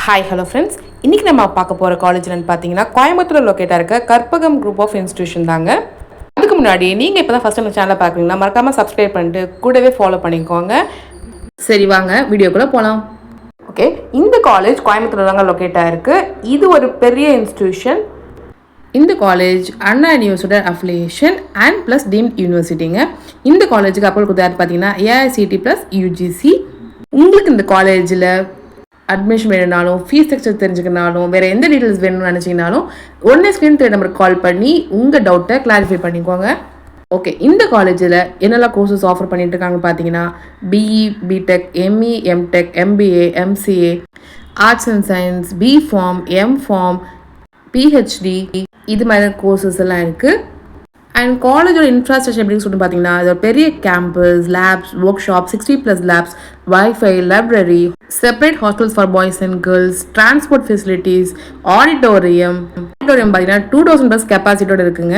Hi hello friends, இன்றைக்கி நம்ம பார்க்க போகிற காலேஜ்லன்னு பார்த்தீங்கன்னா கோயம்புத்தூர் லொக்கேட்டாக இருக்க கற்பகம் குரூப் ஆஃப் இன்ஸ்டியூஷன் தாங்க. அதுக்கு முன்னாடி நீங்கள் இப்போ தான் ஃபஸ்ட் நம்ம சேனலை பார்க்குறீங்கன்னா மறக்காமல் சப்ஸ்கிரைப் பண்ணிட்டு கூடவே ஃபாலோ பண்ணிக்கோங்க. சரி வாங்க வீடியோக்குள்ளே போகலாம். ஓகே, இந்த காலேஜ் கோயம்புத்தூர் தாங்க லொக்கேட்டாக இருக்குது. இது ஒரு பெரிய இன்ஸ்டியூஷன். இந்த college Anna university affiliation and plus deemed யூனிவர்சிட்டிங்க. இந்த காலேஜுக்கு அப்ரூவல் கொடுத்தாரு பார்த்தீங்கன்னா ஏஐசிடி ப்ளஸ் யூஜிசி. உங்களுக்கு இந்த காலேஜில் அட்மிஷன் வேணுனாலும் ஃபீஸ் ஸ்ட்ரக்சர் தெரிஞ்சுக்கனாலும் வேறு எந்த டீட்டெயில்ஸ் வேணும்னு நினச்சிங்கனாலும் உடனே ஸ்க்ரீன் நம்பருக்கு கால் பண்ணி உங்கள் டவுட்டை கிளாரிஃபை பண்ணிக்கோங்க. ஓகே, இந்த காலேஜில் என்னெல்லாம் கோர்சஸ் ஆஃபர் பண்ணிட்டு இருக்காங்க பார்த்தீங்கன்னா BE, BTech, ME, MTech, MBA, MCA, arts and science, BPharm, MPharm, PhD, இது மாதிரி கோர்சஸ் எல்லாம் இருக்குது. அண்ட் காலேஜோட இன்ஃப்ராஸ்ட்ரக்சர் எப்படின்னு சொல்லிட்டு பார்த்தீங்கன்னா இது ஒரு பெரிய campus, labs, work shop, 60+ labs, wifi, library, separate hostels for boys and girls, transport facilities, auditorium பார்த்தீங்கன்னா 2000+ கெப்பாசிட்டியோட இருக்குங்க.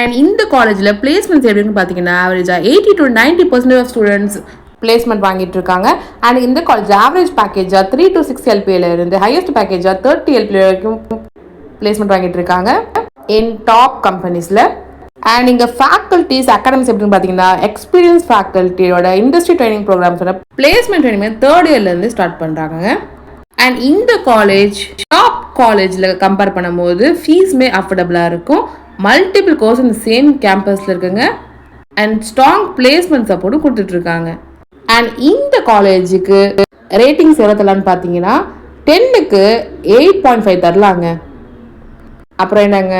அண்ட் இந்த காலேஜில் பிளேஸ்மெண்ட்ஸ் எப்படின்னு பார்த்தீங்கன்னா ஆவரேஜாக 80 to 90% ஆஃப் ஸ்டூடெண்ட்ஸ் பிளேஸ்மெண்ட் வாங்கிட்டு இருக்காங்க. அண்ட் இந்த காலேஜ் ஆவரேஜ் பேக்கேஜாக 3 to 6 LPA இருந்து ஹையஸ்ட் பேக்கேஜாக 30 LPA வரைக்கும் பிளேஸ்மெண்ட் வாங்கிட்டு இருக்காங்க இன் டாப் கம்பெனிஸில். அண்ட் இங்கே ஃபேக்கல்ட்டிஸ் அகாடமிக்ஸ் எப்படின்னு பார்த்தீங்கன்னா எக்ஸ்பீரியன்ஸ் ஃபேக்கல்ட்டியோட இண்டஸ்ட்ரி ட்ரைனிங் ப்ரோக்ராம்ஸோட பிளேஸ்மெண்ட் ட்ரைனிங் 3rd இயர்லேருந்து ஸ்டார்ட் பண்ணுறாங்க. அண்ட் இந்த காலேஜ் டாப் காலேஜில் கம்பேர் பண்ணும்போது ஃபீஸுமே அஃபோர்டபுளாக இருக்கும். மல்டிபிள் கோர்ஸ் இந்த சேம் கேம்பஸில் இருக்குங்க. அண்ட் ஸ்ட்ராங் பிளேஸ்மெண்ட் சப்போர்ட்டும் கொடுத்துட்ருக்காங்க. அண்ட் இந்த காலேஜுக்கு ரேட்டிங்ஸ் எவ்வளோ தரலான்னு பார்த்தீங்கன்னா 10க்கு 8.5 தரலாங்க. அப்புறம் என்னங்க,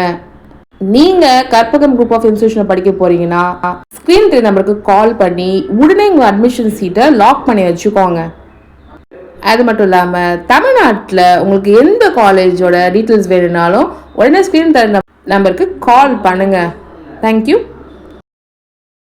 நீங்கள் கற்பகம் குரூப் ஆஃப் இன்ஸ்டியூஷனை படிக்க போகிறீங்கன்னா ஸ்க்ரீன் நம்பருக்கு கால் பண்ணி உடனே உங்கள் அட்மிஷன் சீட்டை லாக் பண்ணி வச்சுக்கோங்க. அது மட்டும் இல்லாமல் தமிழ்நாட்டில் உங்களுக்கு எந்த காலேஜோட டீட்டெயில்ஸ் வேணும்னாலும் உடனே ஸ்க்ரீன் நம்பருக்கு கால் பண்ணுங்கள். தேங்க்யூ.